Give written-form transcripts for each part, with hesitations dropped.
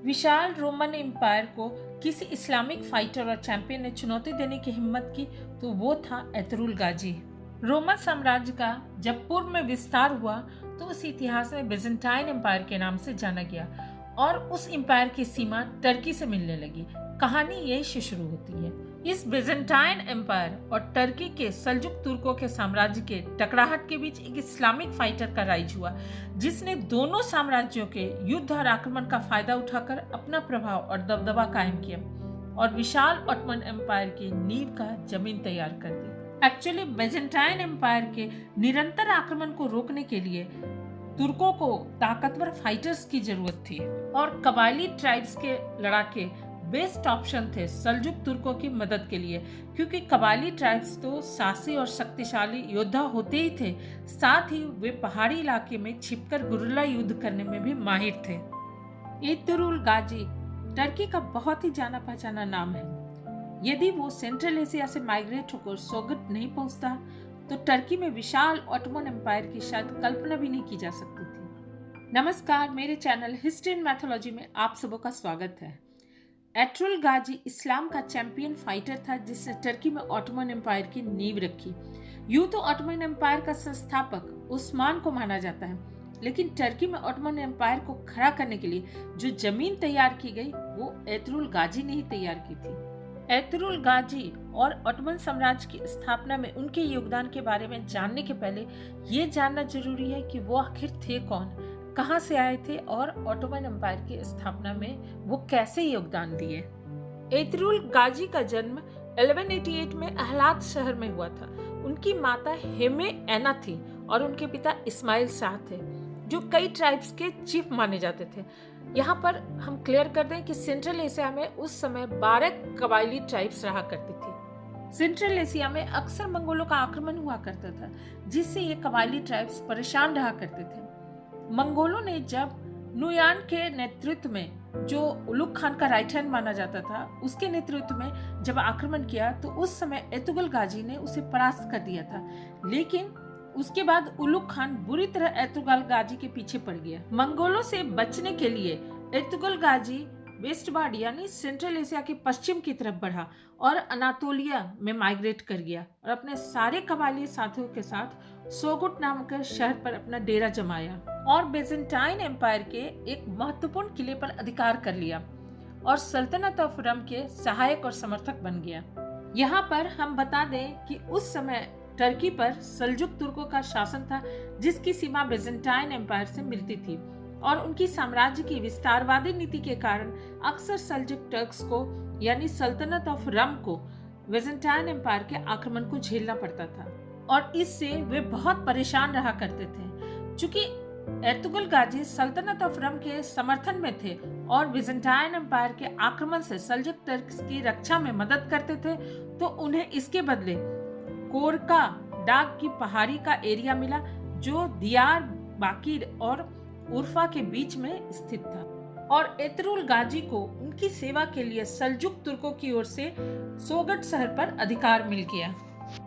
विशाल Roman empire को किसी Islamic fighter और चैंपियन ने चुनौती देने की हिम्मत की तो वो था एतरुल गाजी। रोमन साम्राज्य का जब पूर्व में विस्तार हुआ तो उस इतिहास में बिजेंटाइन एम्पायर के नाम से जाना गया और उस एम्पायर की सीमा टर्की से मिलने लगी। कहानी यही से शुरू होती है। इस बिजेंटाइन एम्पायर और टर्की के सल्जुक तुर्कों के साम्राज्य के टकराहट के बीच एक इस्लामिक फाइटर का राइज हुआ, जिसने दोनों साम्राज्यों के युद्ध और आक्रमण का फायदा उठाकर अपना प्रभाव और दबदबा कायम किया और विशाल ऑटोमन एम्पायर की नींव का जमीन तैयार कर दी। एक्चुअली बिजेंटाइन एम्पायर के निरंतर आक्रमण को रोकने के लिए तुर्कों को ताकतवर फाइटर्स की जरूरत थी और कबायली ट्राइब्स के लड़ाके बेस्ट ऑप्शन थे सल्जुक तुर्कों की मदद के लिए, क्योंकि कबायली ट्राइब्स तो साहसी और शक्तिशाली योद्धा होते ही थे, साथ ही वे पहाड़ी इलाके में छिपकर गुरिल्ला युद्ध करने में भी माहिर थे। एतरुल गाजी टर्की का बहुत ही जाना पहचाना नाम है। यदि वो सेंट्रल एशिया से माइग्रेट होकर सोगट नहीं पहुंचता तो टर्की में विशाल ऑटोमन एम्पायर की शायद कल्पना भी नहीं की जा सकती थी। नमस्कार, मेरे चैनल हिस्ट्री एंड मैथोलॉजी में आप सबों का स्वागत है। एतरुल गाजी इस्लाम का चैंपियन फाइटर था जिसने टर्की में ऑटोमन एम्पायर की नींव रखी। यूं तो ऑटोमन एम्पायर का संस्थापक उस्मान को माना जाता है, लेकिन टर्की में ऑटोमन एम्पायर को खड़ा करने के लिए जो जमीन तैयार की गई वो एतरुल गाजी ने ही तैयार की थी। एतरुल गाजी और ऑटोमन साम्राज्य की स्थापना में उनके योगदान के बारे में जानने के पहले ये जानना जरूरी है कि वो आखिर थे कौन, कहां से आए थे और ऑटोमन एम्पायर की स्थापना में वो कैसे योगदान दिए। एतरुल गाजी का जन्म 1188 में अहलात शहर में हुआ था। उनकी माता हेमे एना थी और उनके पिता इस्माइल शाह थे, जो कई ट्राइब्स के चीफ माने जाते थे। यहाँ पर हम क्लियर कर दें कि सेंट्रल एशिया में उस समय 12 कबायली ट्राइब्स रहा करती थी। सेंट्रल एशिया में अक्सर मंगोलों का आक्रमण हुआ करता था, जिससे ये कबायली ट्राइब्स परेशान रहा करते थे। मंगोलों ने जब नुयान के नेतृत्व में, जो उलुग खान का राइट हैंड माना जाता था, उसके नेतृत्व में जब आक्रमण किया तो उस समय एतुगल गाजी ने उसे परास्त कर दिया था, लेकिन उसके बाद उलुग खान बुरी तरह एतुगल गाजी के पीछे पड़ गया। मंगोलों से बचने के लिए एतुगल गाजी वेस्ट बार्ड यानी सेंट्रल एशिया के पश्चिम की तरफ बढ़ा और अनातोलिया में माइग्रेट कर गया और अपने सारे कबायली साथियों के साथ सोगुट नामक शहर पर अपना डेरा जमाया और बिजेंटाइन एम्पायर के एक महत्वपूर्ण किले पर अधिकार कर लिया और सल्तनत ऑफ रम के सहायक और समर्थक बन गया। यहाँ पर हम बता दें कि उस समय टर्की पर सल्जुक तुर्कों का शासन था, जिसकी सीमा बिजेंटाइन एम्पायर से मिलती थी और उनकी साम्राज्य की विस्तारवादी नीति के कारण अक्सर सल्जुक टर्क्स को यानी सल्तनत ऑफ रम को बिजेंटाइन एम्पायर के आक्रमण को झेलना पड़ता था और इससे वे बहुत परेशान रहा करते थे। चूंकि एतुगल गाजी सल्तनत ऑफ रम के समर्थन में थे और बिजेंटाइन एम्पायर के आक्रमण से सल्जुक टर्क्स की रक्षा में मदद करते थे, तो उन्हें इसके बदले कोरका डाक की पहाड़ी का एरिया मिला, जो दियार बाकिर और उर्फा के बीच में स्थित था और एतरुल गाजी को उनकी सेवा के लिए सल्जुक तुर्कों की ओर से सोगट शहर पर अधिकार मिल गया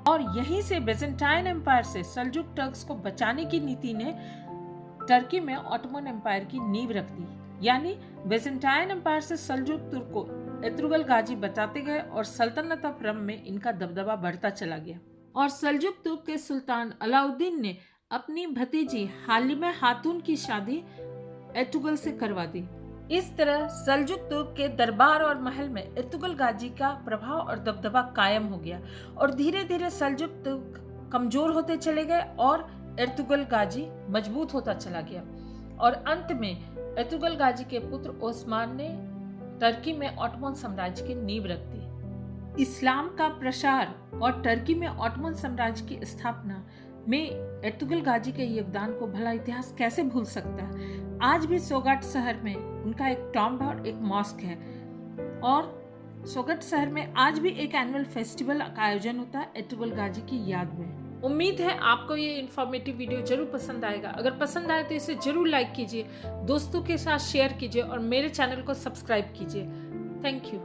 और यहीं से बिजेंटाइन एम्पायर से सल्जुक टर्क्स को बचाने की नीति ने टर्की में ऑटोमन एम्पायर की नींव रख दी। यानी बिजेंटाइन एम्पायर से सल्जुक तुर्क को एतरुल गाजी बचाते गए और सल्तनत ऑफ रम में इनका दबदबा बढ़ता चला गया और सल्जुक तुर्क के सुल्तान अलाउद्दीन ने अपनी भतीजी हालिमा खातून की शादी एतुगल से करवा दी। इस तरह सल्जुक तुर्क के दरबार और महल में एतुगल गाजी का प्रभाव और दबदबा कायम हो गया और धीरे धीरे सल्जुक तुर्क कमजोर होते चले गए और एतुगल गाजी मजबूत होता चला गया और अंत में एतुगल गाजी के पुत्र ओस्मान ने टर्की में ऑटोमन साम्राज्य की नींव रख दी। इस्लाम का प्रसार और टर्की में ऑटोमन साम्राज्य की स्थापना में एतुगल गाजी के योगदान को भला इतिहास कैसे भूल सकता है। आज भी सोगट शहर में उनका एक टॉम्ब और एक मॉस्क है और सोगट शहर में आज भी एक एनुअल फेस्टिवल का आयोजन होता है एतुगल गाजी की याद में। उम्मीद है आपको ये इन्फॉर्मेटिव वीडियो जरूर पसंद आएगा। अगर पसंद आए तो इसे जरूर लाइक कीजिए, दोस्तों के साथ शेयर कीजिए और मेरे चैनल को सब्सक्राइब कीजिए। Thank you.